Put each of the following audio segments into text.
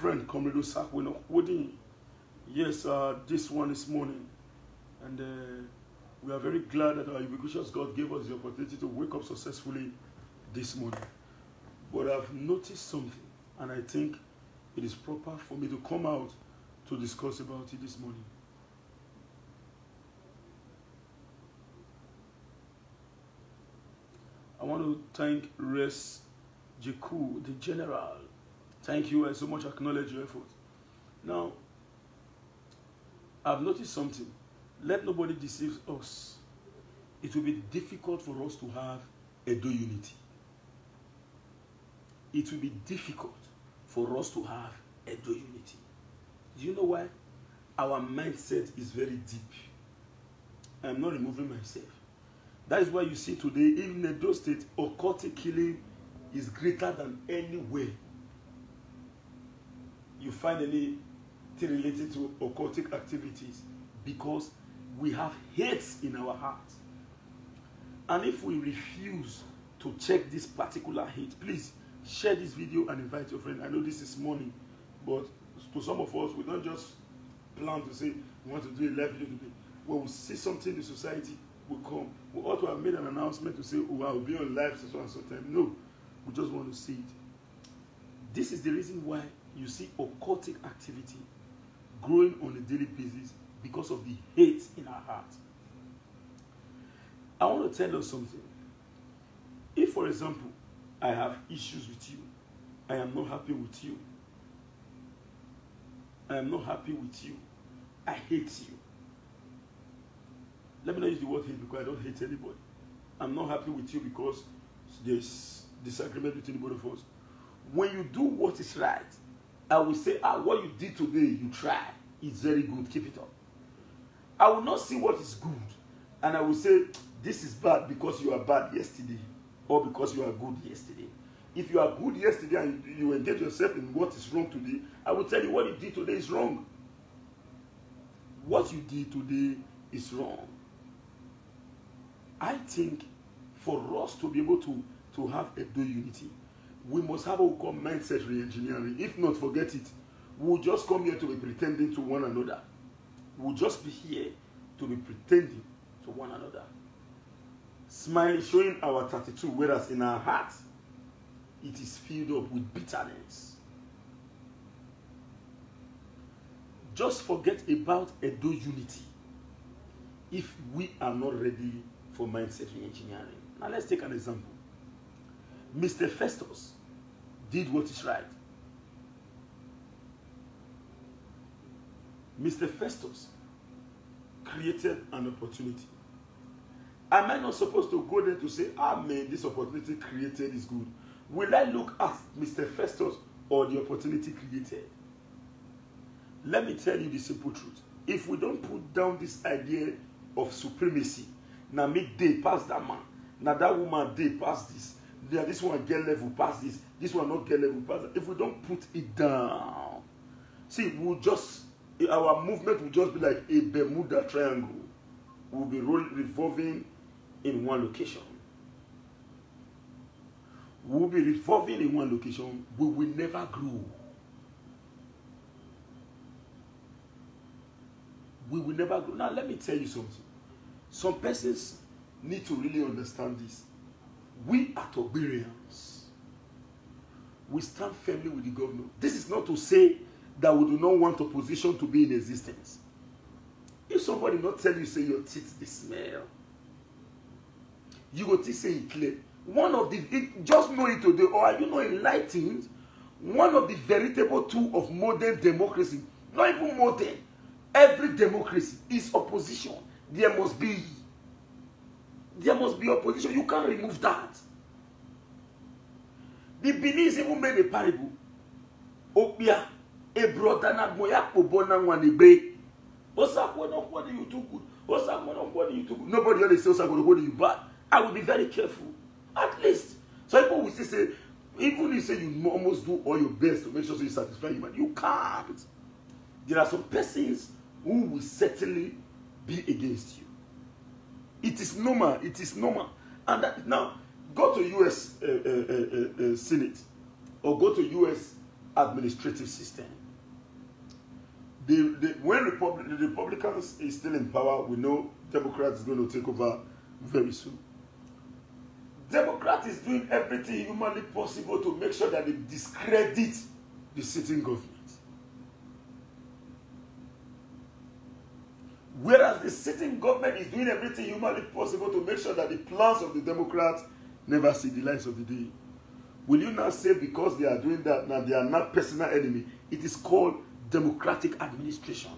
friend, Comrade Osakweno Wodin. Yes, this one is morning. And we are very glad that our ubiquitous God gave us the opportunity to wake up successfully this morning. But I've noticed something, and I think it is proper for me to come out to discuss about it this morning. I want to thank Res Jiku, the General. Thank you. I so much acknowledge your effort. Now, I've noticed something. Let nobody deceive us. It will be difficult for us to have Edo unity. It will be difficult for us to have Edo unity. Do you know why? Our mindset is very deep. I'm not removing myself. That is why you see today, in Edo State, occultic killing is greater than anywhere. You find anything related to occultic activities because we have hate in our hearts. And if we refuse to check this particular hate, please share this video and invite your friend. I know this is morning, but to some of us, we don't just plan to say we want to do a live video today. When we see something in society, we come. We ought to have made an announcement to say, oh, I'll be on live so and so time. No, we just want to see it. This is the reason why you see occultic activity growing on a daily basis because of the hate in our heart. I want to tell us something. If, for example, I have issues with you, I am not happy with you, I am not happy with you, I hate you. Let me not use the word hate because I don't hate anybody. I'm not happy with you because there's disagreement between both of us. When you do what is right, I will say, what you did today, you try. It's very good. Keep it up. I will not see what is good. And I will say, this is bad because you are bad yesterday. Or because you are good yesterday. If you are good yesterday and you engage yourself in what is wrong today, I will tell you what you did today is wrong. What you did today is wrong. I think for us to be able to have Edo unity, we must have what we call mindset re-engineering. If not, forget it. We'll just come here to be pretending to one another. We'll just be here to be pretending to one another. Smiling, showing our 32, whereas in our hearts, it is filled up with bitterness. Just forget about Edo unity if we are not ready for mindset re-engineering. Now let's take an example. Mr. Festus did what is right. Mr. Festus created an opportunity. Am I not supposed to go there to say, man, this opportunity created is good? Will I look at Mr. Festus or the opportunity created? Let me tell you the simple truth. If we don't put down this idea of supremacy, now make day pass that man, now that woman day pass this, this one get level pass this one not get level pass that. If we don't put it down, see, our movement will just be like a Bermuda Triangle. We'll be revolving in one location. We'll be revolving in one location. We will never grow. We will never grow. Now, let me tell you something. Some persons need to really understand this. We are Togbarians. We stand firmly with the governor. This is not to say that we do not want opposition to be in existence. If somebody not tell you, say your teeth they smell, you go to say it clear. One of the, just know it today, or are you not enlightened? One of the veritable tools of modern democracy, not even modern, every democracy is opposition. There must be opposition. You can't remove that. The Beninese even made a parable. Opia, a brother na moya pobona wanebe. Osakwe no body you too good. Osakwe no body you too good. Nobody always says Osakwe no body you bad. I will be very careful. At least. So people will still say, even if you say you almost do all your best to make sure you satisfy human, you can't. There are some persons who will certainly be against you. It is normal. It is normal. And that, now, go to U.S. Senate or go to U.S. administrative system. When the Republicans is still in power, we know Democrats is going to take over very soon. Democrats is doing everything humanly possible to make sure that they discredit the sitting government. Whereas the sitting government is doing everything humanly possible to make sure that the plans of the Democrats never see the light of the day. Will you now say because they are doing that, now they are not personal enemy? It is called democratic administration.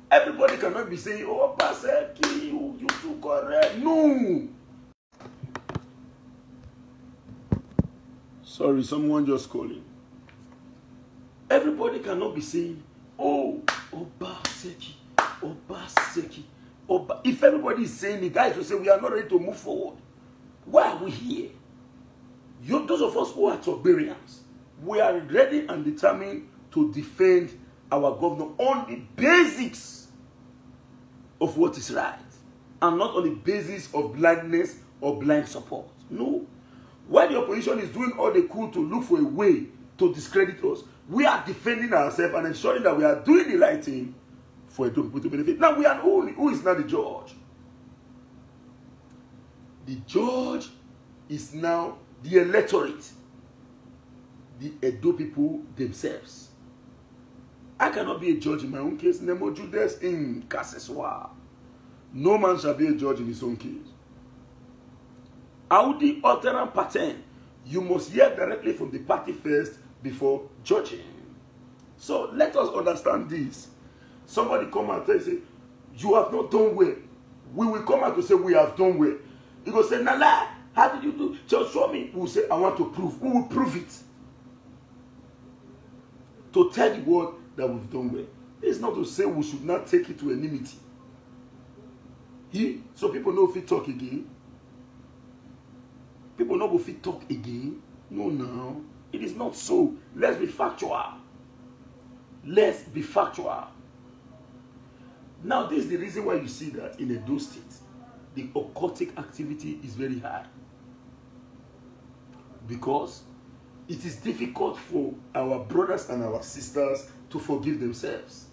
Everybody cannot be saying, oh, Paseki, you too correct. No. Sorry, someone just calling. Everybody cannot be saying, oh, Obaseki, Obaseki, Oba. If everybody is saying it, guys will say we are not ready to move forward. Why are we here? Those of us who are Toberians, we are ready and determined to defend our governor on the basics of what is right, and not on the basis of blindness or blind support. No. While the opposition is doing all they could to look for a way to discredit us, we are defending ourselves and ensuring that we are doing the right thing for a people to benefit. Now, we are who is now the judge? The judge is now the electorate, the Edo people themselves. I cannot be a judge in my own case. Nemo Judas in Kaseswa. No man shall be a judge in his own case. Audi alternate pattern. You must hear directly from the party first before judging. So let us understand this. Somebody come out and say, you have not done well. We will come out to say we have done well. You go say, Nala, how did you do? Just show me. We will say, I want to prove. We will prove it. To tell the world that we've done well. It's not to say we should not take it to enmity. So people know if we talk again. People know if we talk again. No. It is not so. Let's be factual. Let's be factual. Now, this is the reason why you see that in Edo State, the occultic activity is very high. Because it is difficult for our brothers and our sisters to forgive themselves.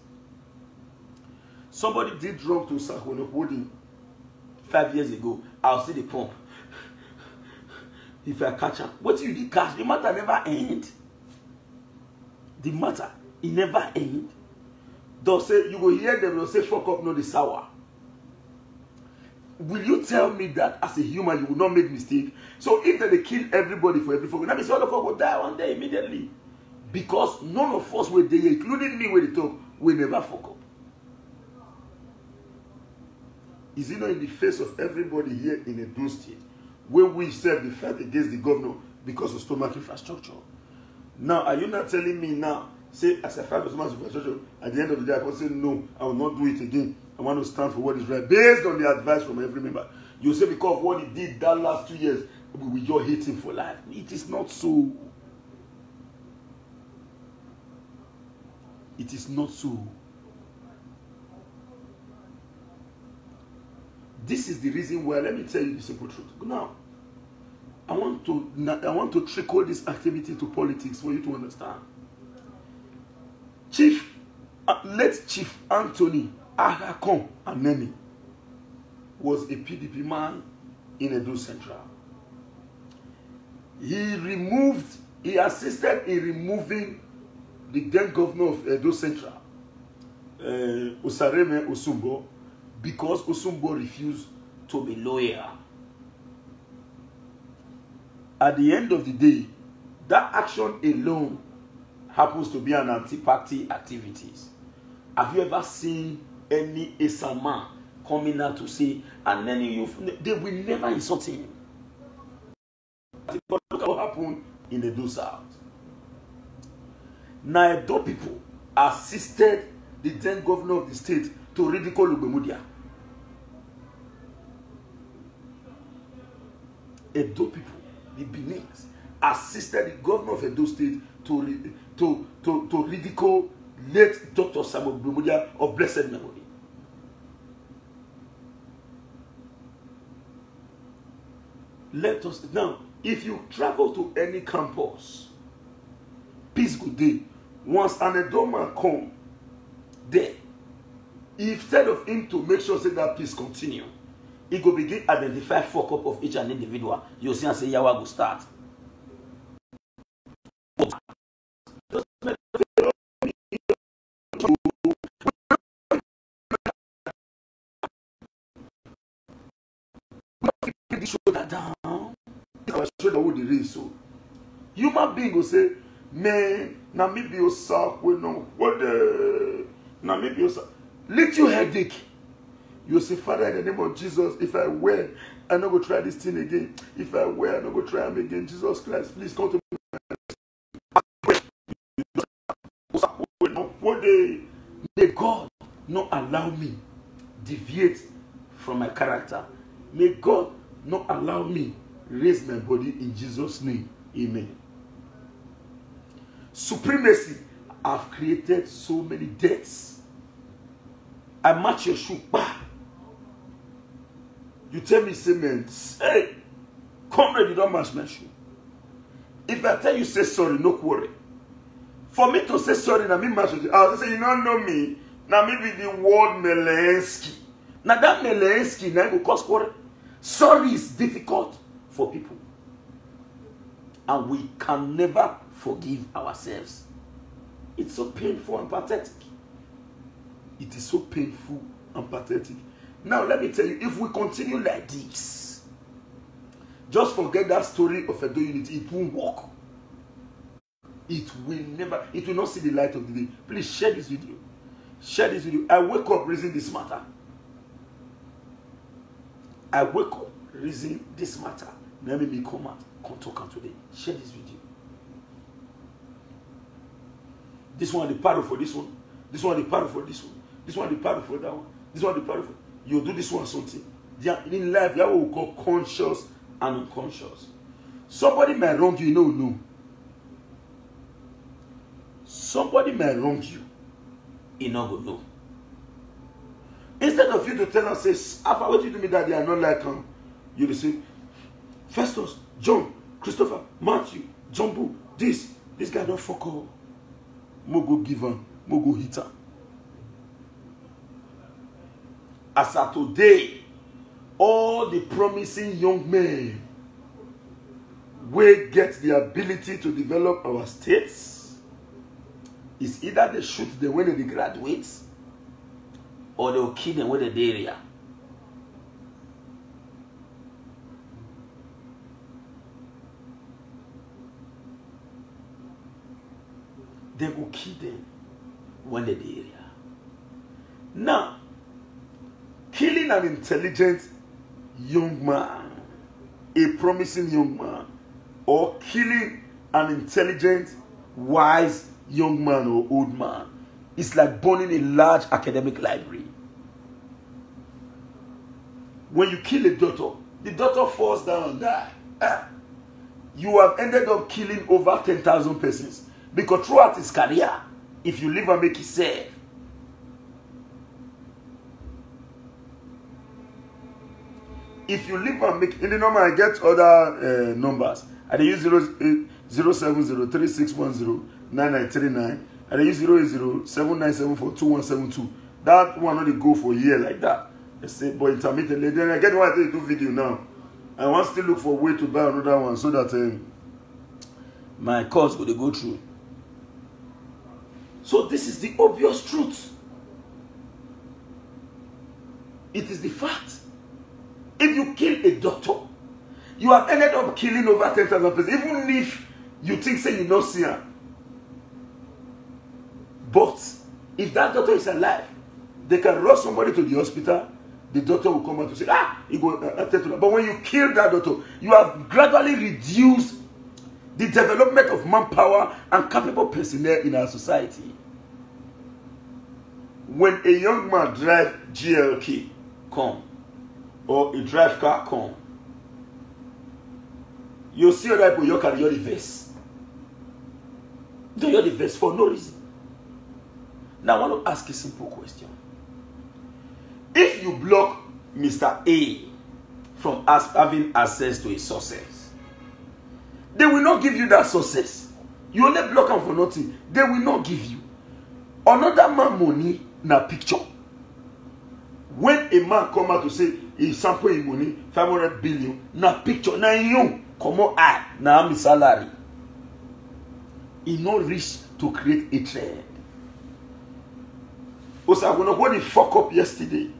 Somebody did wrong to Sakonopodi 5 years ago. I'll see the pump. If I catch her, what you did catch? The matter never end. The matter, it never end. They'll say, you will hear them, they'll say, fuck up, no, the sour. Will you tell me that as a human, you will not make mistake? So if they kill everybody for every fuck, that means all of us will die one day immediately. Because none of us were there, including me when they talk, will never fuck up. Is it not in the face of everybody here in Edo State, where we serve the fight against the governor because of stomach infrastructure? Now, are you not telling me now, say, as a fight for stomach infrastructure, at the end of the day, I can say, no, I will not do it again. I want to stand for what is right, based on the advice from every member. You say, because of what he did that last 2 years, we will just hate him for life. It is not so. It is not so. This is the reason why, let me tell you the simple truth. Now, I want to trickle this activity to politics for you to understand. Late Chief Anthony Agakon Anemi was a PDP man in Edo Central. He assisted in removing the then governor of Edo Central, Osareme Osumbo, because Osumbo refused to be loyal. At the end of the day, that action alone happens to be an anti-party activities. Have you ever seen any Esama coming out to say, and then they will never insult him? But look at what happened in the Edo South. Now, Edo people assisted the then governor of the state to ridicule Lugbemudia. Edo people, the Benin's, assisted the governor of Edo State to ridicule late Dr. Samuel Lugbemudia of blessed memory. Let us now, if you travel to any campus, peace go dey. Once an adult man come there, instead of him to make sure say that peace continue, he go begin identify fuck up of each and individual. You see and say yawa go start. Shoulder down. Our shoulder would erase so. Human being will say, man, na me be yourself. We know what the na me be yourself. Little headache. You say, Father, in the name of Jesus, if I wear, I no go try this thing again. If I wear, I no go try them again. Jesus Christ, please come to me. What may God not allow me deviate from my character. May God not allow me raise my body in Jesus' name. Amen. Supremacy. I've created so many deaths. I match your shoe. Bah. You tell me, say, man, hey, comrade, you don't match my shoe. If I tell you, say sorry, no worry. For me to say sorry, now me match you. I was say, you don't know me. Now me be the word Melensky. Now that Melensky now go cause quarrel. Sorry is difficult for people. And we can never forgive ourselves. It's so painful and pathetic. It is so painful and pathetic. Now let me tell you, if we continue like this, just forget that story of Edo unity. It won't work. It will not see the light of the day. Please share this video. Share this video. I wake up reasoning this matter. I wake up reasoning this matter. Let me come out, come talk out today. Share this video. This one the paddle for this one. This one the paddle for this one. This one the paddle for that one. This one the paddle for. You do this one something. In life, you have what we call conscious and unconscious. Somebody may wrong you, no. Somebody may wrong you, you not go know. Instead of you to tell us, say, after what you do me that they are not like him, you will say, Festus, John, Christopher, Matthew, Jumbo, this guy don't fuck up. Mo go give him, mo go hit him. As of today, all the promising young men will get the ability to develop our states. Is either they shoot them when they graduate, or they'll kill them when they're there. They will kill them when they're there. Now, killing an intelligent young man, a promising young man, or killing an intelligent, wise young man or old man, is like burning a large academic library. When you kill a daughter, the daughter falls down and dies. You have ended up killing over 10,000 persons. Because throughout his career, if you live and make it safe, if you live and make in the number, I get other numbers. I use 07036109939. And I use 08079742172. That one only go for a year like that. I say, but intermittently, then I get one to do video now. I want to still look for a way to buy another one so that my course will go through. So this is the obvious truth. It is the fact. If you kill a doctor, you have ended up killing over 10,000 people, even if you think say you not see her. But if that doctor is alive, they can rush somebody to the hospital. The doctor will come out to say, he go. But when you kill that doctor, you have gradually reduced the development of manpower and capable personnel in our society. When a young man drive GLK, come, or a drive car, come, you see other people, you carry the vest. Do you the vest for no reason? Now I want to ask a simple question. If you block Mr. A from having access to a success, they will not give you that success. You only block them for nothing. They will not give you. Another man money na picture. When a man come out to say he sample his money 500 billion na picture na you come on na my salary. He not reach to create a trend. Also, I'm gonna go the fuck up yesterday.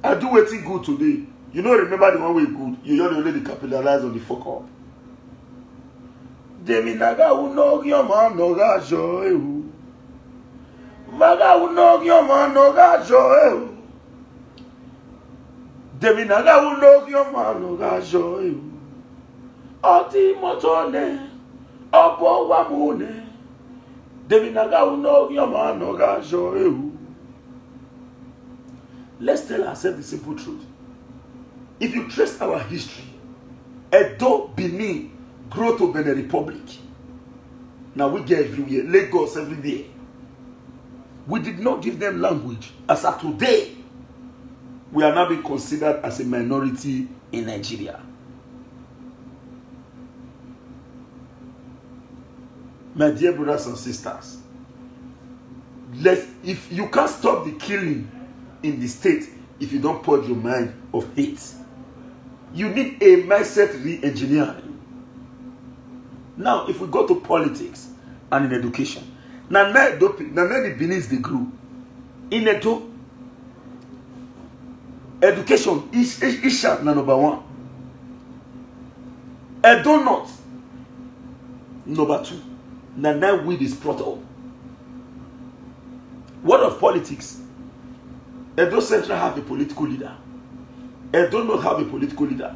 I do waiting good today. You know, remember the one way good. You already capitalize on the fuck up. Demi naga uno gyoma noga joe. Maga uno gyoma noga joe. Demi naga uno gyoma noga joe. Oti motone, obo wamune. Demi naga uno gyoma noga joe. Let's tell ourselves the simple truth. If you trace our history, Edo, Benin, grow to Benin Republic. Now we get everywhere, Lagos everywhere. We did not give them language. As of today, we are now being considered as a minority in Nigeria. My dear brothers and sisters, if you can't stop the killing in the state, if you don't purge your mind of hate, you need a mindset re-engineering. Now, if we go to politics and in education, now the Benin's they grew. In Edo, education is number one. Edo not number two. Now weed is brought up. What of politics? Edo Central have a political leader. Edo not have a political leader.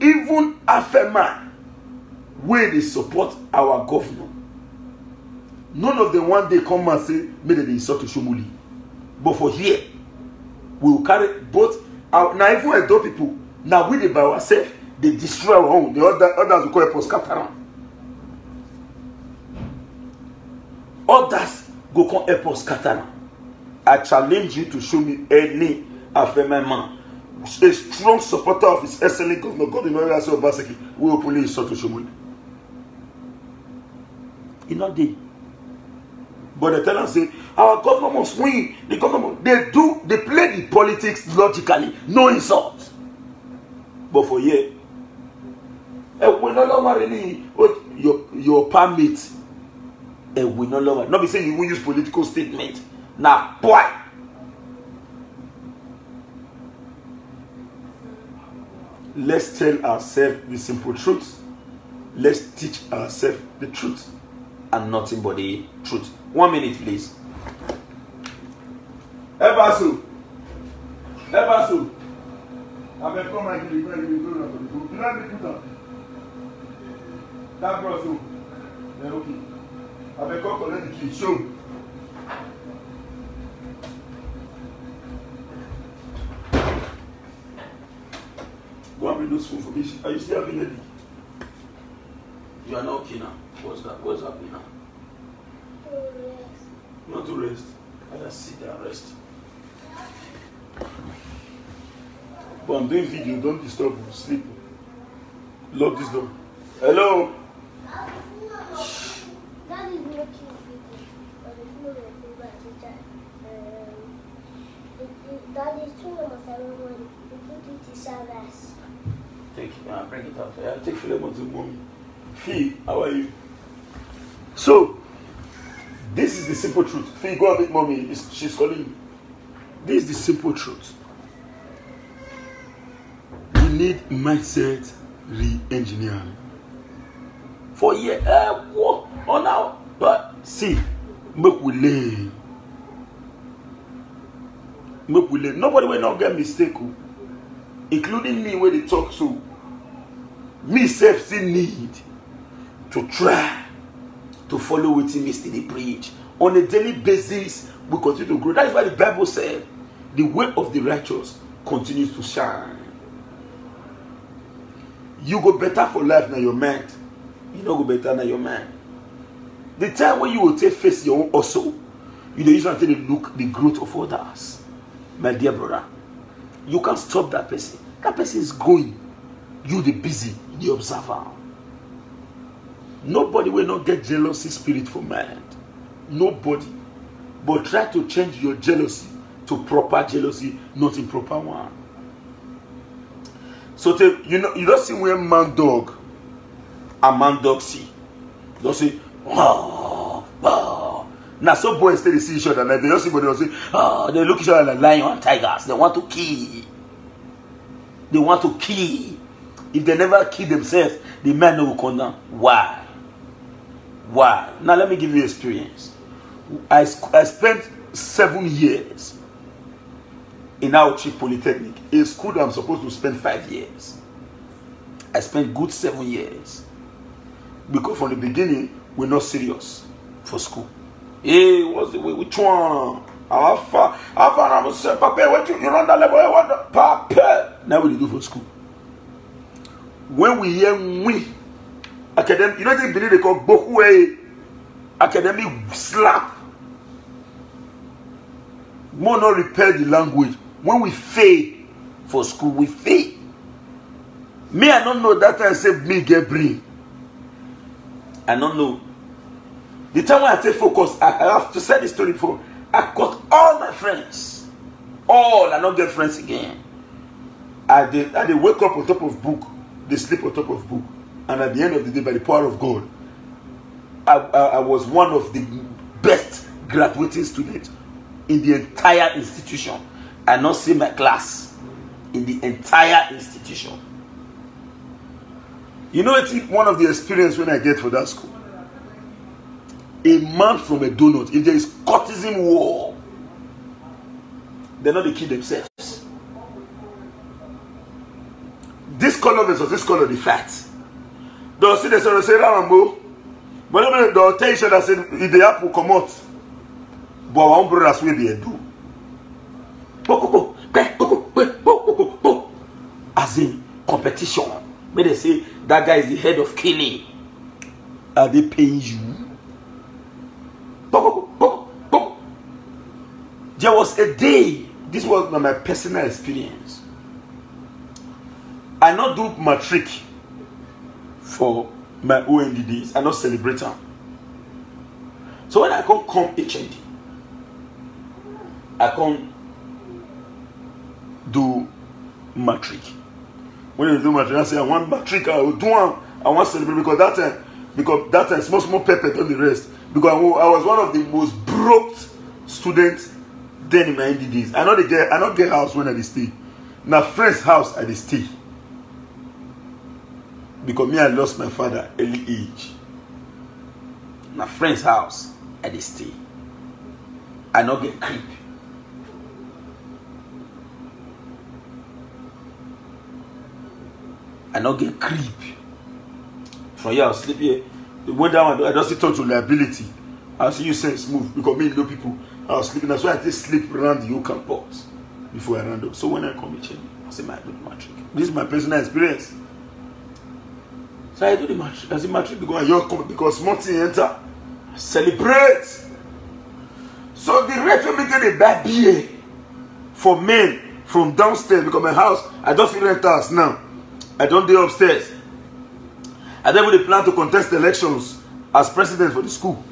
Even Afema, where they support our governor, none of them one day come and say, maybe they insult to Shomuli. But for here, we will carry both. Now even Edo people, now we by ourselves, they destroy our own. The others will call it post-Catalan. Others go come help us Catalan. I challenge you to show me any Afema man, a strong supporter of his excellent governor, God in order to Obaseki, will openly insult to Shomuli. It's not there. But they tell us, say, our government must win. The government, they play the politics logically, no insult. But for here, we no longer really your permit. We no longer. Not be saying you will use political statement. Now, boy. Let's tell ourselves the simple truth. Let's teach ourselves the truth and nothing but the truth. 1 minute, please. Ebasu. I may come and give you the you let me put up. That bro, so. Yeah, okay. I may come collect the key. Show. Go and bring those food for me. Are you still having ready? You are not okay now. What's that? What's happening now? To rest. Not to rest. I just sit there and rest. But I'm doing video. Don't disturb me. Sleep. Lock this door. Hello? That is not true. But it's not a good teacher. That is true number 7 when you put it to service. Take it. Bring it out. Take Philemon to mommy. Fee, how are you? So, this is the simple truth. Fee, go a bit, mommy. She's calling you. This is the simple truth. We need mindset re-engineering. For years, what? Oh, now, but see, make we learn. Make we learn. Nobody will not get mistake, including me when they talk so. Me self still need to try to follow what Mr. They preach. On a daily basis, we continue to grow. That is why the Bible said, the way of the righteous continues to shine. You go better for life than your mind. You don't go better than your mind. The time when you will take face your own also, you don't usually look the growth of others. My dear brother, you can't stop that person. That person is going. You the busy, the observer. Nobody will not get jealousy spirit for mind. Nobody. But try to change your jealousy to proper jealousy, not improper one. So you don't see when man dog and man dog see. Don't say, oh, oh. Now some boys they see each other and they don't see, but they say, oh, they look each other like lion and tigers. They want to kill. They want to kill. If they never kill themselves, the man will come down. Why? Why? Now let me give you experience. I spent 7 years in Auchi Polytechnic, a school that I'm supposed to spend 5 years. I spent good 7 years. Because from the beginning, we're not serious for school. Hey, what's the way? Which one? How far? I was saying, Papa, what you run that level? What Papa? Now what do you do for school? When we hear we academic, you know they believe they call Bohue academic slap. More not repair the language. When we fail for school, we fail. Me, I don't know that time say me get brain. I don't know. The time when I take focus, I have to say this story before. I got all my friends. All, I don't get friends again. I wake up on top of book. They sleep on top of book. And at the end of the day, by the power of God, I was one of the best graduating students in the entire institution. I not see my class in the entire institution. You know it's one of the experience when I get for that school. A man from a donut, if there is courtesan war, they're not the kill themselves. This color versus this color, the fat. They'll see the son say Rambo. But they'll tell each other say if the apple come out. But one brothers will be a do. As in competition. When they say that guy is the head of killing, are they paying you? There was a day, this was my personal experience. I not do matric for my ONDDs. I not celebrate them. So when I come HND, I come do matric. When you do matric, I say I want matric. I will do one. I want celebrate because that time small pepper than the rest. Because I was one of the most broke students then in my NDDs. I not get house when I stay. Now friend's house I stay. Because me I lost my father early age. My friend's house I stay. I not get creep. I not get creep. From here I'll sleep here. The one down I just talk to liability. I'll see you sense move because me know people. I was sleeping. That's why I just sleep around the whole campus before I ran up. So when I come to I say, I do the matric. This is my personal experience. So I do the matric. I say matric because small thing enter. Celebrate. So the rate of me get a bad beer for men from downstairs because my house, I don't feel rent house now. I don't do upstairs. I then really plan to contest elections as president for the school.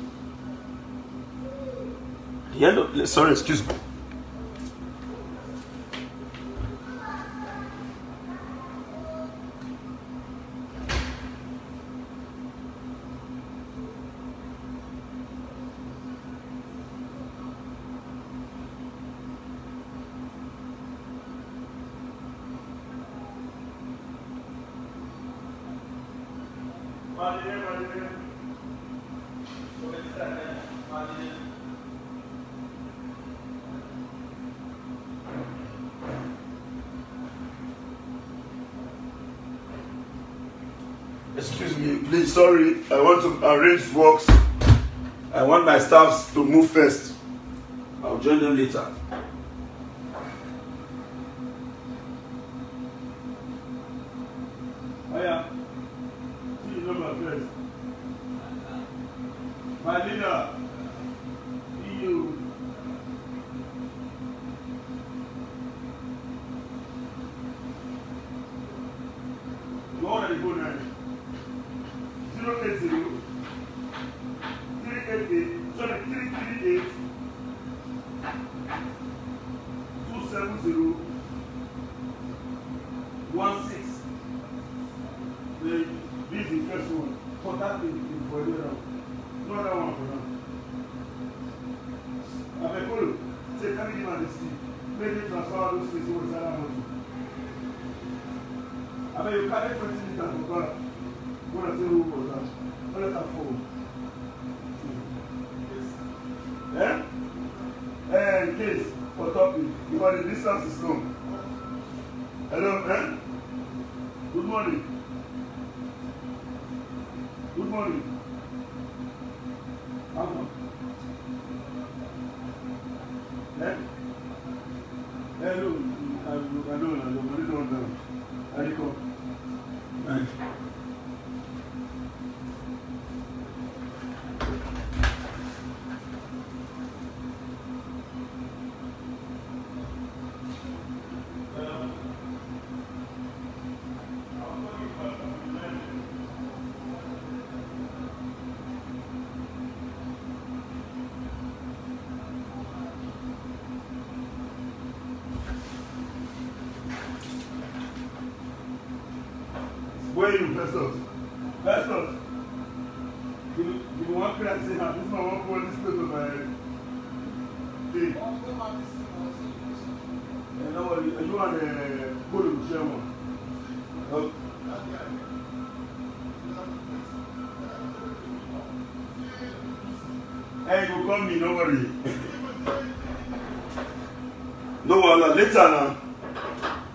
At the end of, sorry, excuse me. Excuse me, please, sorry. I want to arrange works. I want my staffs to move first. I'll join them later. Oh yeah. See you know my friends. My leader. See you. You already go now. 080 for that thing for you now. No other one for now. I may follow. Say, can you give me the seed? Maybe transfer all those things over the other one. I mean, you carry 20 liters of God. Go and say who was that. Don't let that fall. In case for topic, because the distance is long. Hello, Good morning. Good morning. How come? Hello, I don't know. How do you come? Where are you, Festus? Festus? You want to say, this man won't go this place of my thing. No, you want to go to the chairman. Hey, you come me, don't worry. No worry, later now.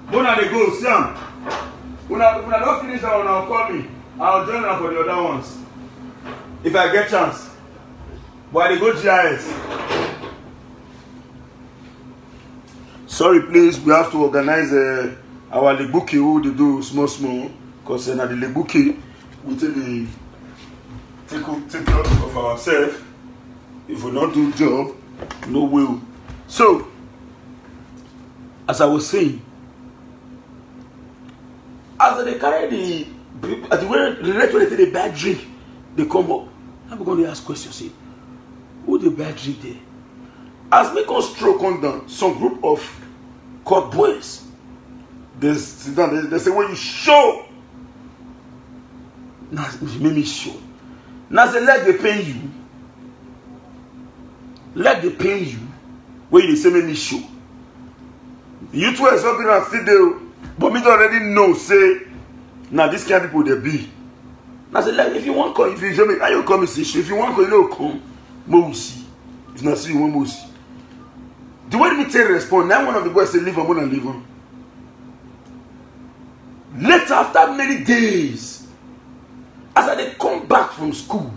When are they go, Sam? When I don't finish that one, I'll call me. I'll join them for the other ones. If I get chance. But they go GIS. Sorry, please. We have to organize our lebuki who they do small. Because at the lebuki, we take care of ourselves. If we don't do job, no will. So, as I was saying, as they carry the way the bad drink, they come up. I'm going to ask questions. Say, who the bad drink there? As me come stroke on down, some group of court boys, they sit down. They say, when you show, now make me show. Now say, let they pay you. Let they pay you. When you say, make me show. You two are something and still there. But me already know, say, now this kind of people they be. Now say, like, if you want to come, if you show me, you come and see. If you want to come, you don't come. More see. If not see, you won't see. The way me tell respond, now one of the boys say, leave on, and leave on. Later, after many days, as I come back from school,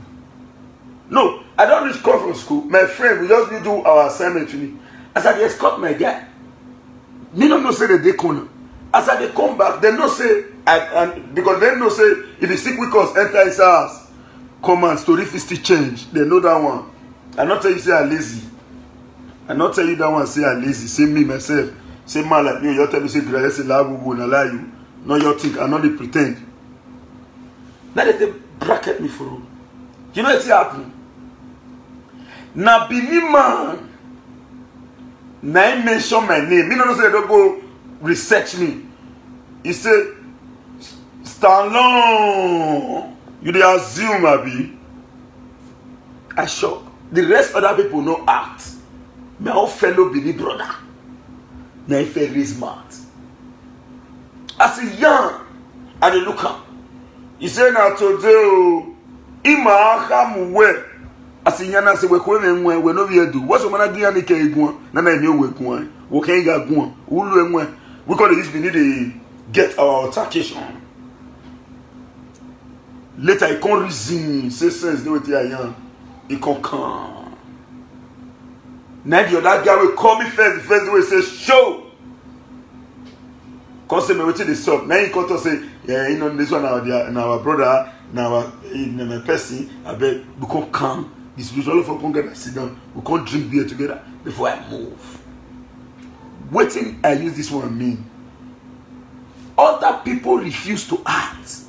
no, I don't reach come from school. My friend, we just do our assignment with me. As I escort my guy, me don't know say that they come. As I come back, they no say, because they no say, if the sick week us enter his house, command story still change. They know that one. I not tell you say I'm lazy. I not tell you that one say I'm lazy. Say me myself. Say man like me, you tell me say grace say la bubu na lie you. No you think I not dey pretend. Now they bracket me for. You know what's happen? Na Benin man. Na he mention my name. Me no say don't go research me. He say, Stallone, you dey assume, Abi. I shock. The rest other people no act. My own fellow Billy brother. Now he very smart. As a young, I dey look am. He say na today, Ima ham we. As a young, I say we no be do. What's the man do? Any ke egun na na emi we gun. We can ga gun. Ulu enwe. We call this we need to get our altercation. Later, he can't reason. Say sense, they will tell you. He can't come. Now, the other guy will call me first. The first way say, show. Because me waiting the sub. Now he come to say, yeah, you know, this one our brother, now my person, I bet we can't come. This spiritual for come get sit down. We can't drink beer together before I move. Waiting, I use this one mean. Other people refuse to act.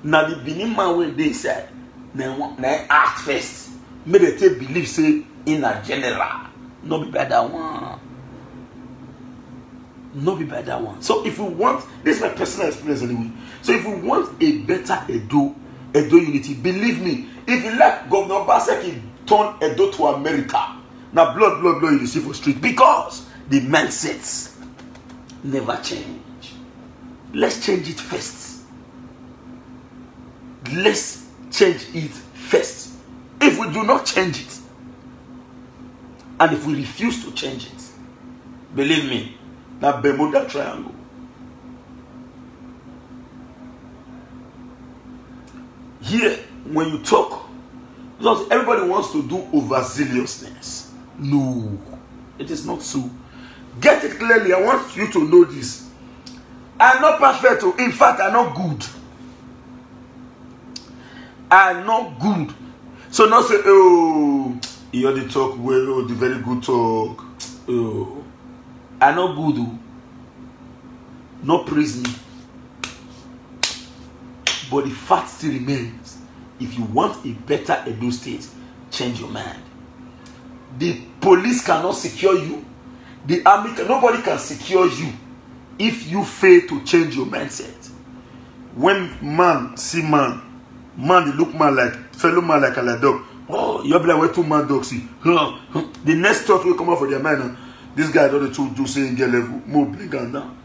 Now the Benin man when they said, now act first. May they take believe say in a general. No be better one. No be better one. So if we want, this is my personal experience anyway. So if we want a better Edo unity. Believe me, if you let Governor Obaseki turn Edo to America, now blood you see for street, because the mindsets never change. Let's change it first. Let's change it first. If we do not change it, and if we refuse to change it, believe me, that Bermuda Triangle. Here, when you talk, because everybody wants to do overzealousness. No, it is not so. Get it clearly. I want you to know this. I'm not perfect. In fact, I'm not good. I'm not good. So not say, oh, you already talk well, oh, the very good talk. Oh, I'm not good. Oh. No praise me. But the fact still remains. If you want a better Edo State, change your mind. The police cannot secure you. The army, nobody can secure you if you fail to change your mindset. When man see man, they look man like fellow man like a dog. Oh, you're like where two man dogs see. The next thought will come out for their mind. This guy don't do say in get level. More bring her down.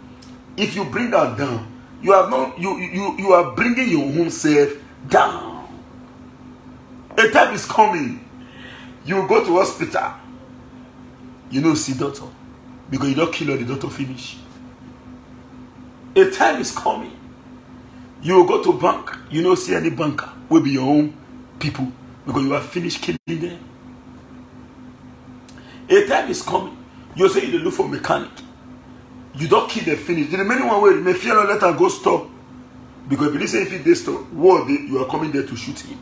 If you bring her down, you have not you are bringing your own self down. A time is coming. You go to hospital. You know see doctor. Because you don't kill all the doctor finish. A time is coming. You will go to bank. You don't see any banker. Will be your own people. Because you have finished killing them. A time is coming. You say you look for mechanic. You don't kill them finish. The remaining one way, may fear not let her go stop. Because if you say if they stop, what you are coming there to shoot him.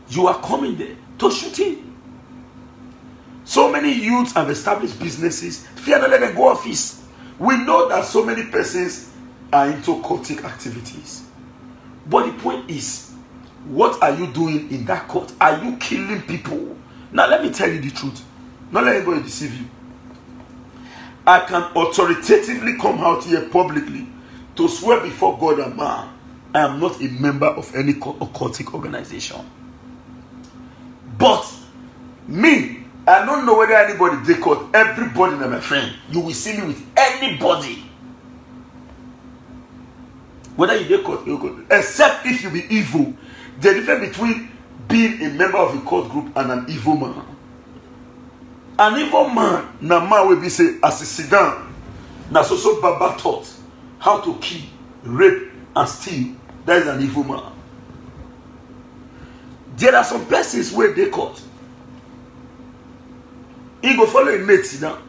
You are coming there to shoot him. So many youths have established businesses. Fear not let them go office. We know that so many persons are into cultic activities. But the point is, what are you doing in that court? Are you killing people? Now let me tell you the truth. Not let anybody deceive you. I can authoritatively come out here publicly to swear before God and man, I am not a member of any occultic organization. But me, I don't know whether anybody they caught. Everybody is my friend. You will see me with anybody. Whether you get caught, except if you be evil. The difference between being a member of a cult group and an evil man. An evil man, na man will be say as a sit down. Na so Baba taught how to kill, rape, and steal. That is an evil man. There are some persons where they caught. He go follow a mate sit down.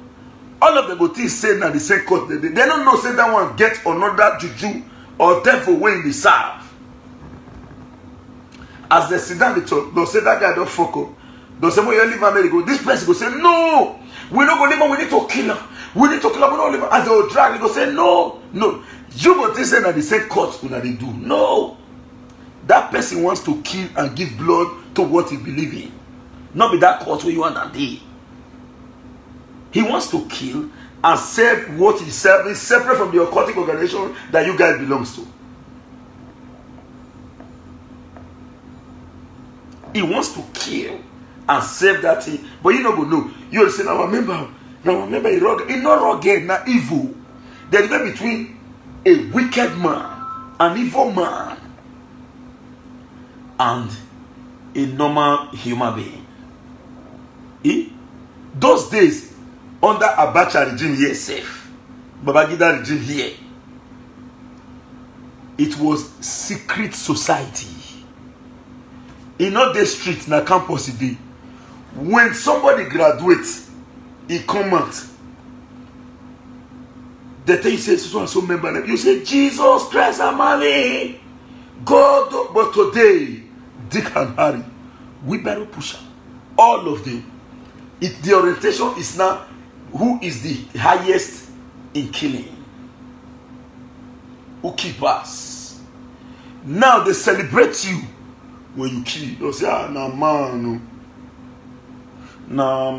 All of them go think say na the same court. They don't know say that one get another juju or devil when they serve. As they sit down, they'll say that guy don't fuck up. They'll say, well, you leave America. This person will say, no, we're not going to leave him. We need to kill him. We need to kill him. We don't leave him. As they will drag, they will say, no. You go to say that the same court when they do. No. That person wants to kill and give blood to what he believes in. Not be that court where you want that day. He wants to kill and serve what he's serving, separate from the occultic organization that you guys belongs to. He wants to kill and save that thing. But you don't go know. You will say, now remember, he's not rugged, not evil. There's a difference between a wicked man, an evil man, and a normal human being. Those days, under Abacha regime here, safe. Babangida regime here, it was secret society. In all the streets, na campus today, when somebody graduates, he come out. They tell you say so and so member. You say Jesus Christ Almighty, God. But today, Dick and Harry, we better push up. All of them. The orientation is now who is the highest in killing. Who keep us? Now they celebrate you. When you kill, you say, ah, nah man, Now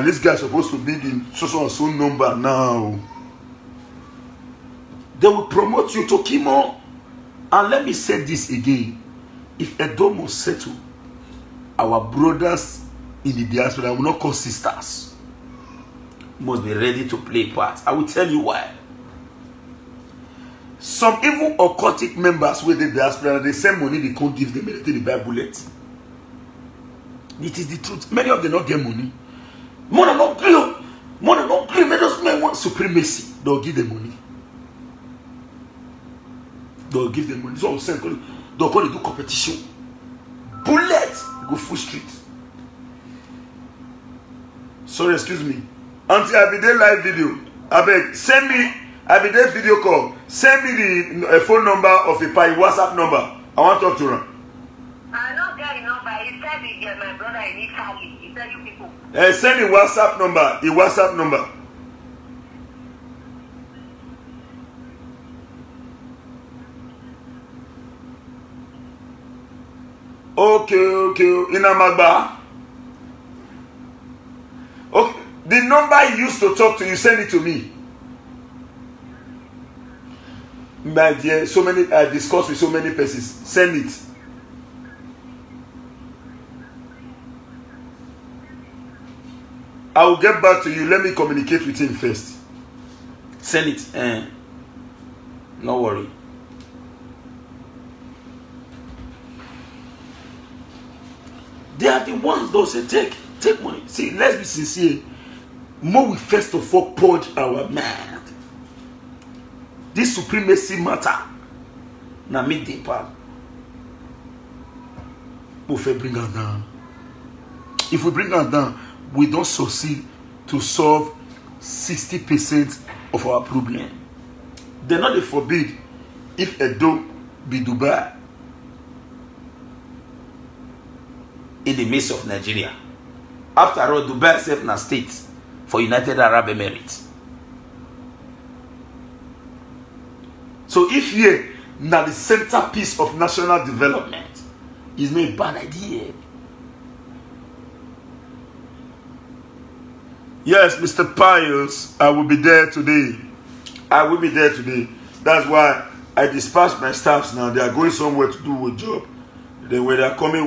this guy is supposed to be in so and so number now. They will promote you to Kimo. And let me say this again. If Edo must settle, our brothers in the diaspora will not call sisters. Must be ready to play part. I will tell you why. Some even occultic members with the diaspora, they send money, they can't give them anything, they buy bullets. It is the truth. Many of them don't get money. More than not agree. Those men want supremacy. They'll give them money. They'll give them money. So they'll call it do competition. Bullets go full street. Sorry, excuse me. Until I be there live video, I beg, send me. I be there video call. Send me the phone number of a WhatsApp number. I want to talk to her. I don't get the number. He said he get my brother in Italy. He said you people. Send the WhatsApp number. The WhatsApp number. Okay. Inamagba. Okay. The number he used to talk to you, send it to me. My dear, so many I discussed with so many persons. Send it. I will get back to you. Let me communicate with him first. Send it. No worry. They are the ones that say take money. See, let's be sincere. More we first of all purge our mind. This supremacy matter. Now make the part. If we bring her down. If we bring her down, we don't succeed to solve 60% of our problem. They're not forbid if Edo be Dubai in the midst of Nigeria. After all, Dubai is a state for United Arab Emirates. So if here now the centerpiece of national development is not a bad idea. Yes, Mr. Pius, I will be there today. That's why I dispatched my staffs now. They are going somewhere to do a job. Then when they are coming,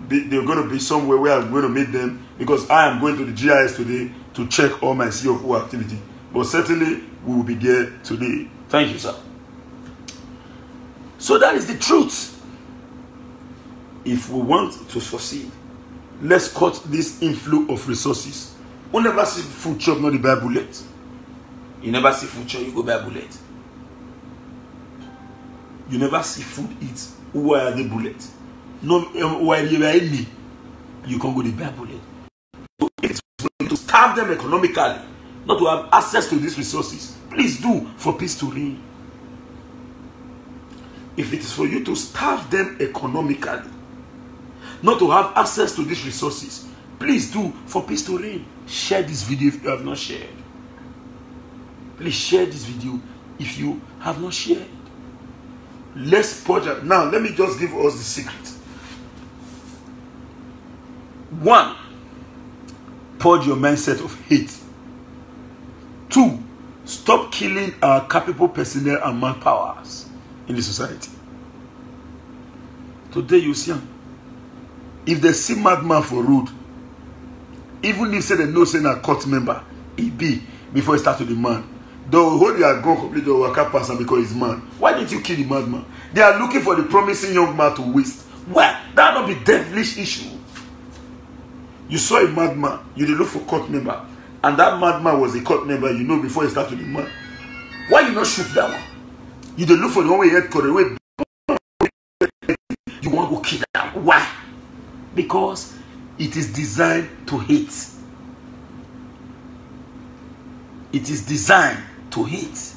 they're going to be somewhere where I'm going to meet them, because I am going to the GIS today to check all my CFO activity. But certainly we will be there today. Thank you, sir. So that is the truth. If we want to succeed, let's cut this inflow of resources. You never see food chop, not the buy bullet. You never see food chop, you go buy bullet. You never see food eat, who are the bullet? No, while you are in me, you can go to buy bullet. So if it's going to starve them economically, not to have access to these resources, please do for peace to reign. If it is for you to starve them economically, not to have access to these resources, please do for peace to reign. Share this video if you have not shared. Please share this video if you have not shared. Let's purge it. Now, let me just give us the secret. 1, purge your mindset of hate. 2, stop killing our capable personnel and manpowers in the society. Today you see, if they see madman for road, even if they know saying a court member, he be before he start to the man, they will hold their gun completely, they will work pass him because he's man. Why didn't you kill the madman? They are looking for the promising young man to waste. Why? That not be devilish issue. You saw a madman, you did look for court member, and that madman was a court member, you know, before he started the man. Why you not shoot that one? You did look for the one way head court, you want to go kill that. Why? Because it is designed to hate. It is designed to hate.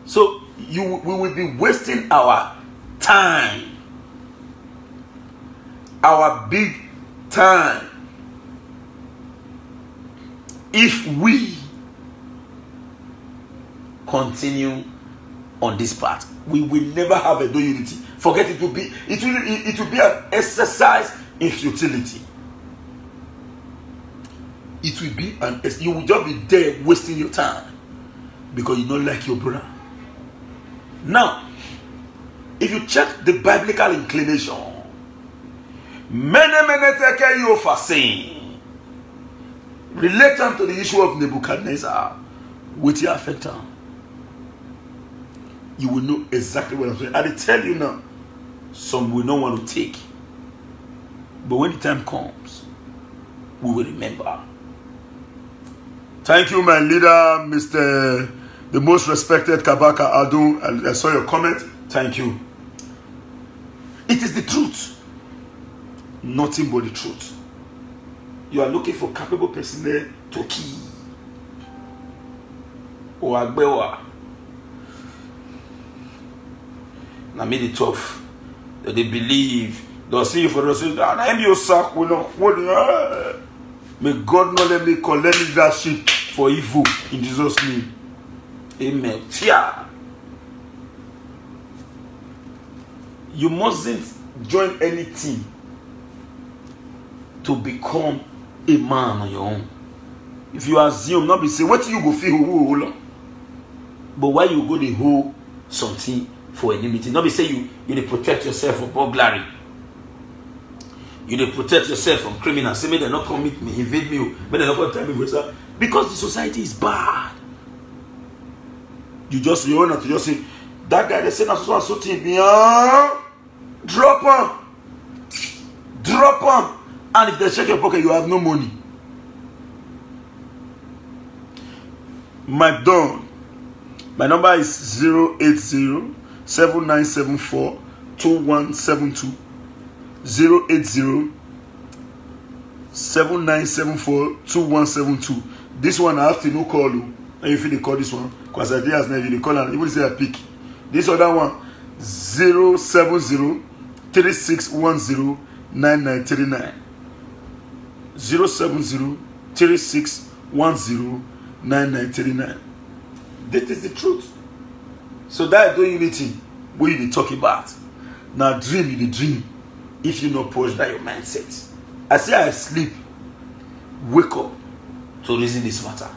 So we will be wasting our time, our big time, if we continue on this path. We will never have a Edo unity. Forget it. Will be an exercise in futility. It will be you will just be there wasting your time because you don't like your brother. Now, if you check the biblical inclination, many take you for sin, relate them to the issue of Nebuchadnezzar, which you affect them. You will know exactly what I'm saying. I tell you now, some will not want to take. But when the time comes, we will remember. Thank you, my leader, Mr. the most respected Kabaka Adun. I saw your comment. Thank you. It is the truth. Nothing but the truth. You are looking for capable person there to key. Or Agbewa. Now made it tough. That they believe. They'll see you for the rest. I'm your sack. May God not let me collect leadership for evil in Jesus' name. Amen. Yeah. You mustn't join any team to become a man on your own. If you assume, not be say, what you go feel who, but why you go the whole something for enmity? Not be say you protect yourself from burglary. You protect yourself from criminals. Say, may they not commit me, invade me, may they not come tell me for yourself. Because the society is bad. You want to just say, that guy they say that's so thing, drop him. And if they check your pocket, you have no money. My Don, my number is 080-7974-2172. 080-7974-2172. This one I have to no call you. And if you call this one, because I did as never you call and even say I pick. This other one 070-3610-9939. 070-3610-9939. This is the truth. So that doing unity what you talk about. Now dream you the dream. If you not push that your mindset. I say I sleep. Wake up to reason this matter.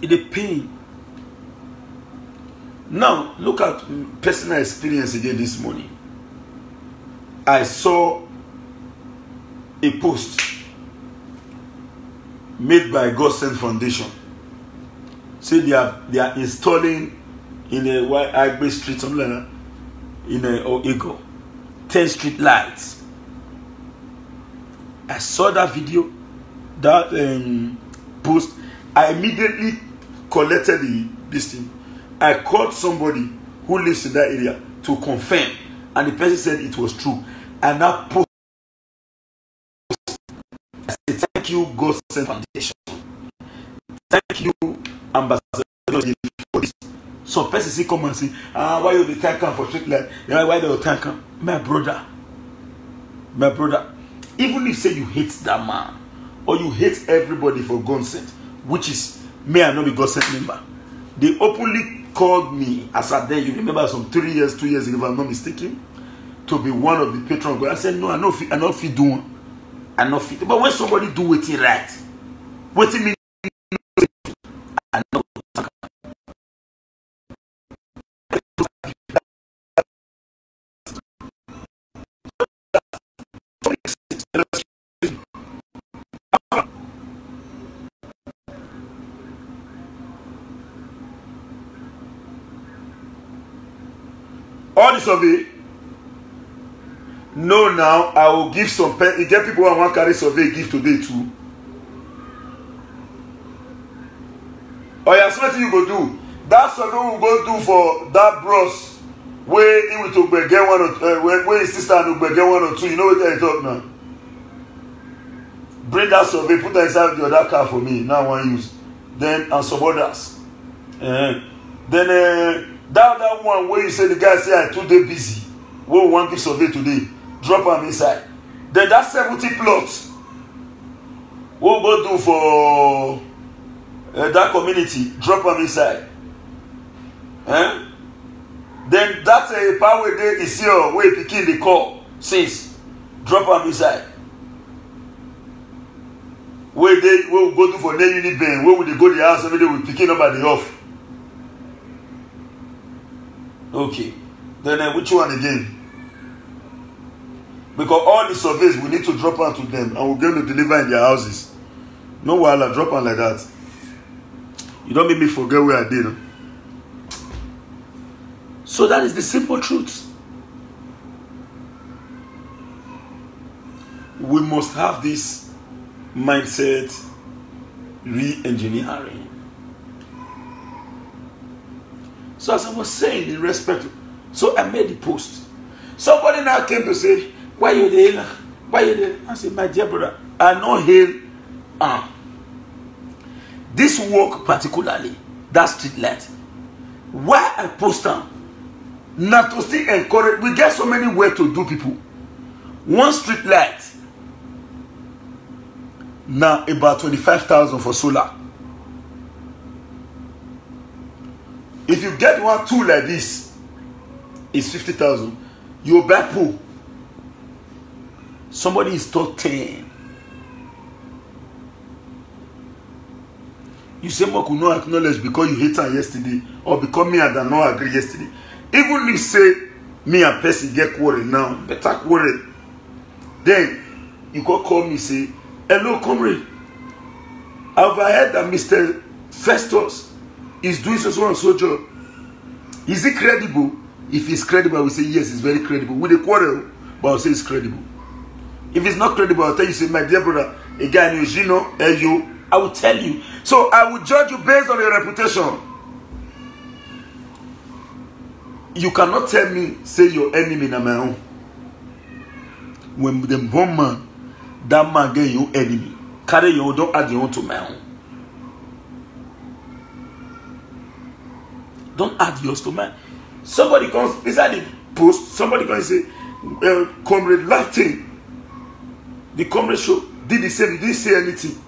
It a pain. Now look at personal experience again this morning. I saw a post made by God Sent Foundation. Say they are installing in a Agbe Street, something like that, in a Ego, 10 street lights. I saw that video, that post. I immediately collected this thing. I called somebody who lives in that area to confirm, and the person said it was true. And that post, I said, thank you, God Sent Foundation. Thank you, Ambassador, for this. Some person see come and say, why you the tank for street light? Why the tank? My brother, even if say you hate that man, or you hate everybody for God sent, which is may I not be God sent member, they openly called me as at then. You remember some 2 years ago, if I'm not mistaken, to be one of the patron of God. I said no, I not fit doing, I not fit. But when somebody do it right, what it mean? I know. All the survey. No, now I will give some. You get people who want to carry survey give today too. Oh yeah, something you go do. That survey will go do for that bros. Where he will to get one or where his sister and get one or two. You know what I talk now. Bring that survey, put that inside the other car for me. Now I want to use. Then and some others. Then that one where you say the guy say I too day busy. We want to give survey today. Drop them inside. Then that 70 plots. We'll go do for that community. Drop them inside. Then that's a power day is here where picking the call. Says drop them inside. Where they will go to for their unit band, where would they go to the house every day with picking up at the off. Okay. Then which one again? Because all the surveys we need to drop out to them and we're going to deliver in their houses. No while I drop on like that. You don't make me forget where I did. So that is the simple truth. We must have this mindset re-engineering. So as I was saying in respect to, so I made the post. Somebody now came to say, why you there? Why you there? I said, my dear brother, I know hail. This work particularly, that street light. Why I post them? Not to still encourage. We get so many ways to do people. One street light. Now about 25,000 for solar. If you get one two like this, it's 50,000. You buy pool. Somebody installed 10. You say more could not acknowledge because you hate her yesterday, or because me and I not agree yesterday. Even if say me and person get worried now, better worried. Then you go call me say, hello comrade, I've heard that Mr. Festus is doing so and so job. Is it credible? If it's credible, we say yes, it's very credible. With a quarrel, but I'll say it's credible. If it's not credible, I'll tell you, say, my dear brother, a guy named Gino, Elio, I will tell you. So I will judge you based on your reputation. You cannot tell me, say your enemy na my own. When the bomb man, that man get your enemy. Carry your own, don't add your own to my own. Don't add yours to mine. Somebody comes beside the post, somebody comes and say, comrade Latin. The comrade show did the same, he didn't say anything.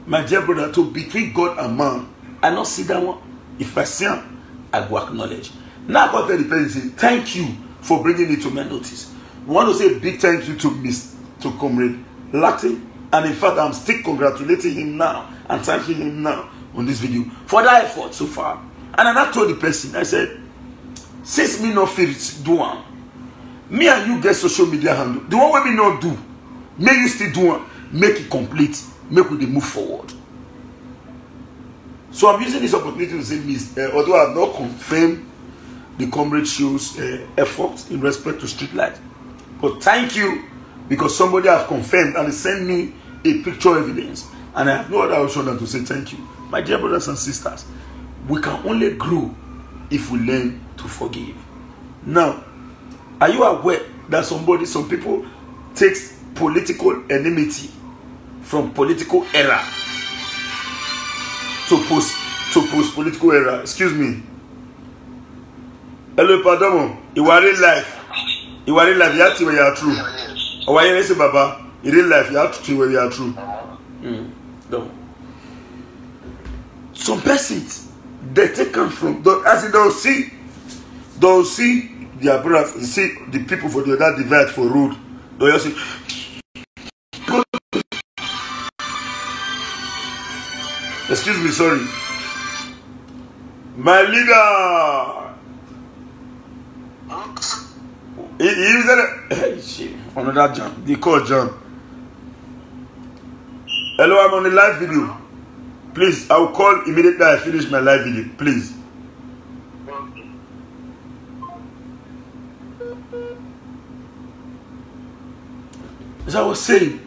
My dear brother, to between God and man, I not see that one. If I see him, I go acknowledge. Now I got to the person say, thank you for bringing it to my notice. We want to say a big thank you to comrade Latin. And in fact, I'm still congratulating him now and thanking him now on this video for that effort so far. And I told the person, I said, since me not feel do one, me and you get social media handle. The one we not do, may you still do one, make it complete, make we move forward. So I'm using this opportunity to say, although I have not confirmed the comrade show's effort in respect to street light, but thank you because somebody have confirmed and sent me a picture evidence, and I have no other option than to say thank you, my dear brothers and sisters. We can only grow if we learn to forgive. Now, are you aware that some people takes political enmity from political error to post political error? Excuse me. Hello, pardon. You are in life. You are in life. You have to where you are true. Or why you say, Baba? In real life, you have to where you are true. No. Some persons. They take them from, as they don't see their brother, see the people for the other divide for road. They just say, excuse me, sorry. My leader. He hey, shit. Another jam. They call jam. Hello, I'm on the live video. Please, I will call immediately I finish my live video. Please. As I was saying,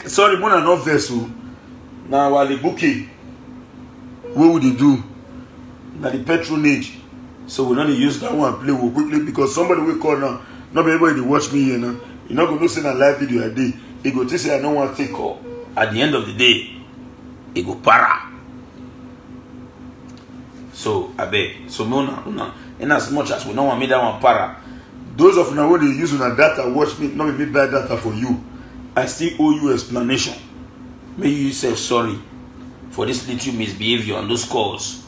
sorry, Mona not vessel. Now, while the bookie, what would they do? Now, the patronage. So, we're not going to use that one and play with quickly because somebody will call now. Not everybody watch me here now. You're not going to see a live video a day. He go to say, I don't want to take call. At the end of the day, it go para. So I beg. So no, in as much as we don't want me that one para. Those of you who they use on data, watch me, not me buy data for you. I still owe you explanation. May you say sorry for this little misbehavior on those calls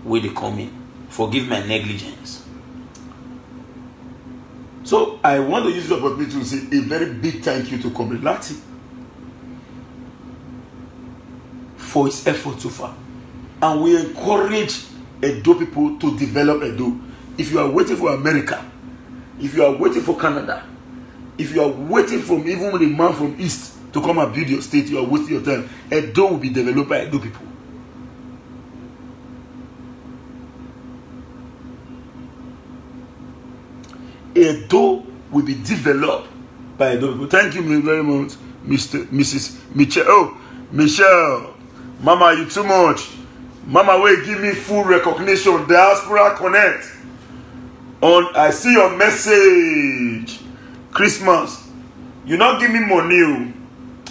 where they come in. Forgive my negligence. So I want to use this opportunity to say a very big thank you to Comrade Lati for his effort so far. And we encourage Edo people to develop Edo. If you are waiting for America, if you are waiting for Canada, if you are waiting from even the man from East to come and build your state, you are wasting your time. Edo will be developed by Edo people. Edo will be developed by Edo people. Thank you very much, Mrs. Michelle. Oh, Michelle, Mama, you too much. Mama, will give me full recognition. Diaspora Connect. I see your message. Christmas. You not give me money,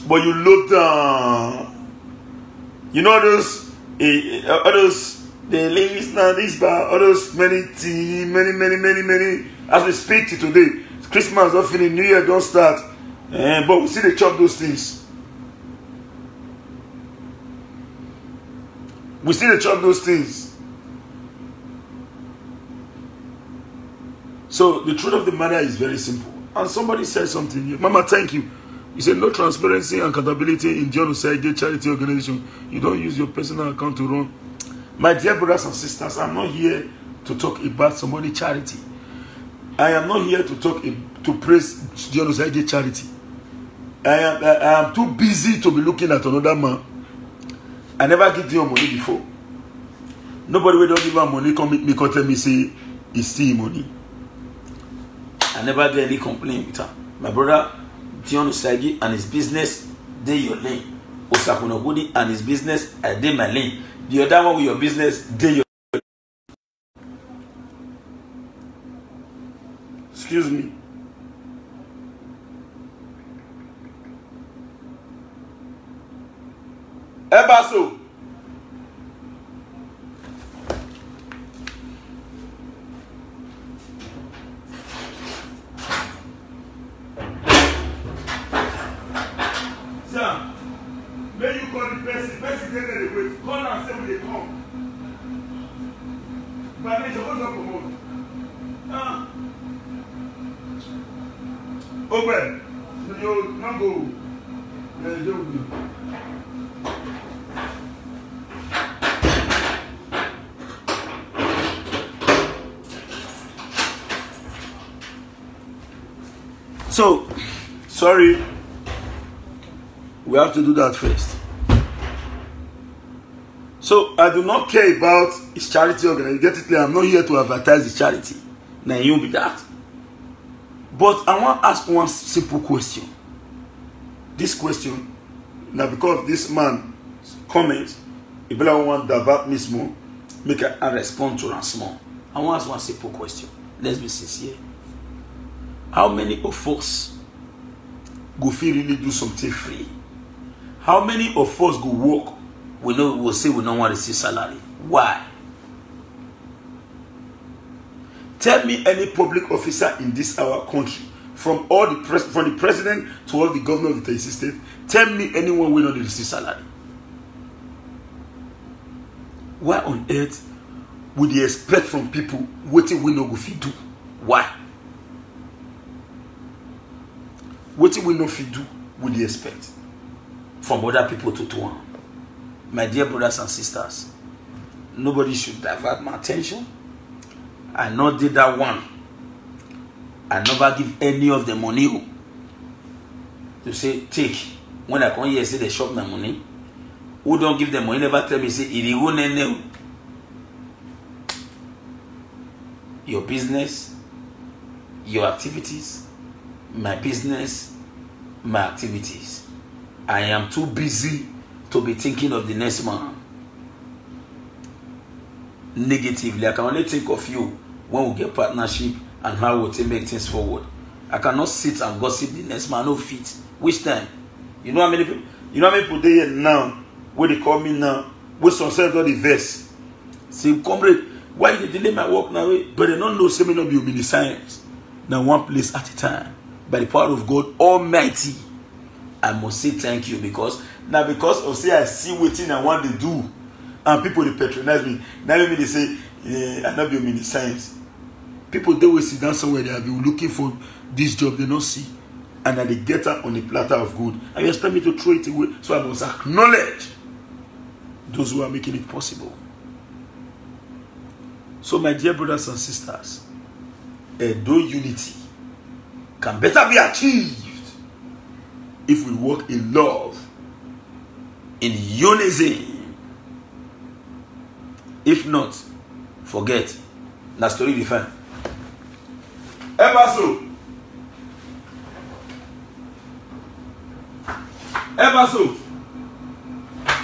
but you look down. You know those the ladies now, this bar, others many. As we speak to today, Christmas don't finish, New Year don't start. But we see they chop those things. We see they chop those things. So the truth of the matter is very simple. And somebody said something here. Mama, thank you. You said no transparency and accountability in John Osage charity organization. You don't use your personal account to run. My dear brothers and sisters, I'm not here to talk about somebody's charity. I am not here to praise John Osage charity. I am too busy to be looking at another man. I never give you money before. Nobody will don't give her money, come meet me, come tell me, say, it's still money. I never get any complaint with her. My brother, Dion Osage, and his business, they your lane. Osakunogudi and his business, I did my lane. The other one with your business, they your lane. Excuse me. Ebaso. Sir, may you call the person get there wait. Call and say when they come. But they supposed to come out. Open. You not go. So, sorry, we have to do that first. So, I do not care about his charity organization. Get it clear, I'm not here to advertise his charity. Now, you'll be that. But I want to ask one simple question. This question, now because this man comments, if I want to divert me small, make a respond to him small. I want to ask one simple question. Let's be sincere. How many of us go feel really do something free? How many of us go work? We'll say we don't want to see salary. Why? Tell me any public officer in this our country, from the president to all the governor of the state. Tell me anyone will not receive salary. Why on earth would they expect from people what we no go fit do? Why? What we no fit do would they expect from other people to do? My dear brothers and sisters, nobody should divert my attention. I not did that one. I never give any of the money to say take. When I come here say they shop my money. Who don't give the money never tell me say it won't end. Your business, your activities, my business, my activities. I am too busy to be thinking of the next man. Negatively, I can only think of you when we get partnership and how we'll make things forward. I cannot sit and gossip the next man no fit. Which time? You know how many people there now, where they call me now, with some sense of the verse. Say, comrade, why you delay my work now? But they don't know say me not be mini science. Now one place at a time. By the power of God Almighty, I must say thank you because of say I see waiting I want to do, and people they patronize me. Now maybe they say I not be a mini science. People they will sit down somewhere they have been looking for this job they don't see, and then they get up on the platter of good. And you expect me to throw it away, so I must acknowledge those who are making it possible. So, my dear brothers and sisters, Edo unity can better be achieved if we work in love, in unison. If not, forget. Na story be fine. Ever so.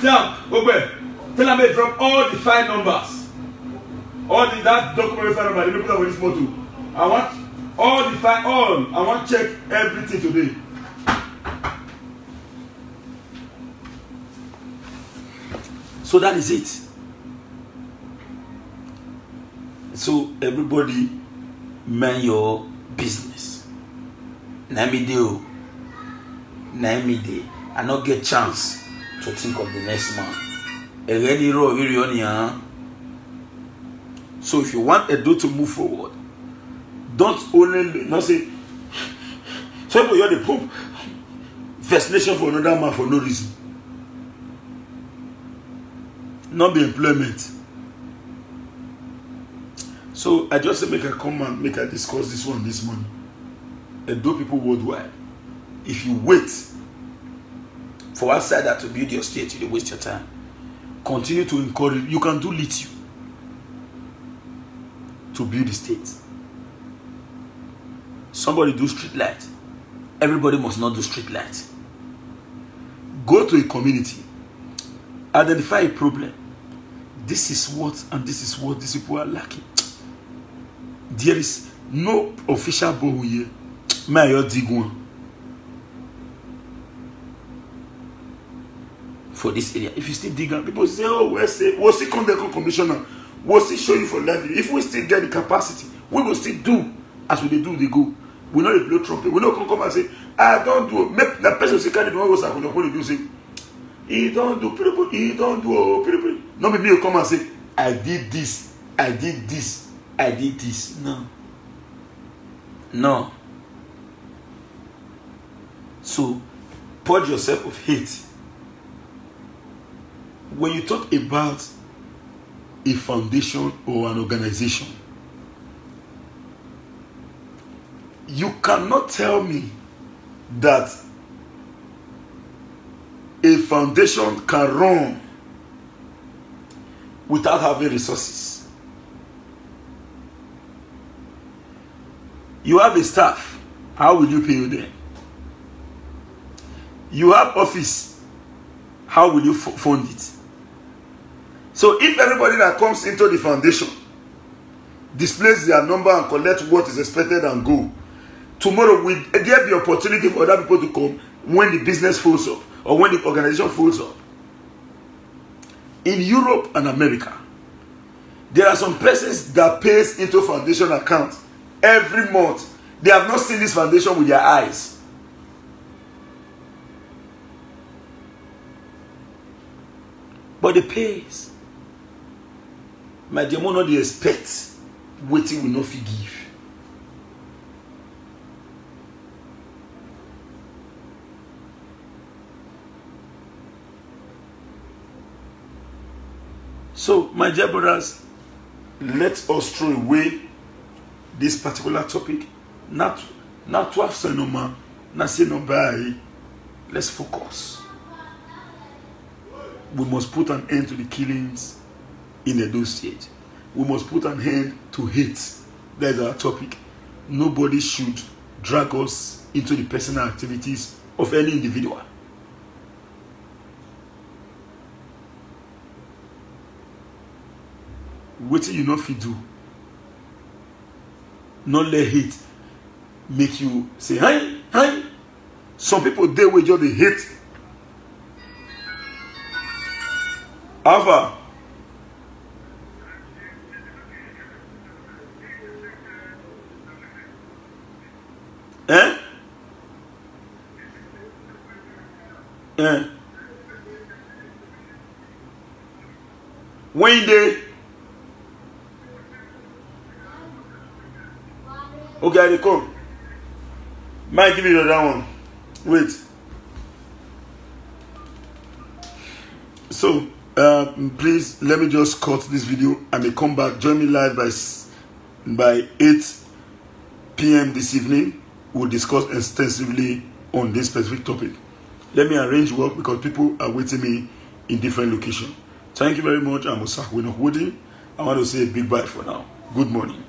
Tell me drop all the 5 numbers. All that document 5 numbers. Let me put on this photo. I want all the 5. I want to check everything today. So that is it. So everybody mind your business. Na me dey. I not get chance to think of the next man. So if you want Edo to move forward, don't only not say so you're the Pope. First Nation for another man for no reason. Not be employment. So I just make a comment, make a discuss this one this morning. Edo people worldwide. If you wait for outsider to build your state, you waste your time. Continue to encourage. You can do lithium to build the state. Somebody do street light. Everybody must not do street light. Go to a community. Identify a problem. This is what and this is what these people are lacking. There is no official bowl here. May I dig one for this area? If you still dig on, people say, oh, we'll see come the commissioner. We'll still show you for life. If we still get the capacity, we will still do as we do, they go. We know the blow trumpet. We know come and say, I don't do. Make the person say, can't do what I'm going to do. Say, he don't do. He don't do. No, maybe you come and say, I did this. I did this. I did this. No. So, purge yourself of hate. When you talk about a foundation or an organization, you cannot tell me that a foundation can run without having resources. You have a staff. How will you pay them? You have office. How will you fund it? So if everybody that comes into the foundation displays their number and collect what is expected and go, tomorrow will there be opportunity for other people to come when the business falls up or when the organization falls up? In Europe and America, there are some persons that pays into foundation account every month. They have not seen this foundation with their eyes. But the pays. My dear, not the expect waiting will not forgive. So, my dear brothers, let us throw away this particular topic. Not to have cinema, not say no buy. Let's focus. We must put an end to the killings in Edo State. We must put an end to hate. That is our topic. Nobody should drag us into the personal activities of any individual. What you not fit do? Not let hate make you say, hi. Some people they will just they hate. Alpha. When they okay, they come. Might give me the other one. Wait. So Please let me just cut this video. I may come back. Join me live by 8 p.m. this evening. We'll discuss extensively on this specific topic. Let me arrange work because people are waiting me in different locations. Thank you very much. I'm Osakwe Woody. I want to say a big bye for now. Good morning.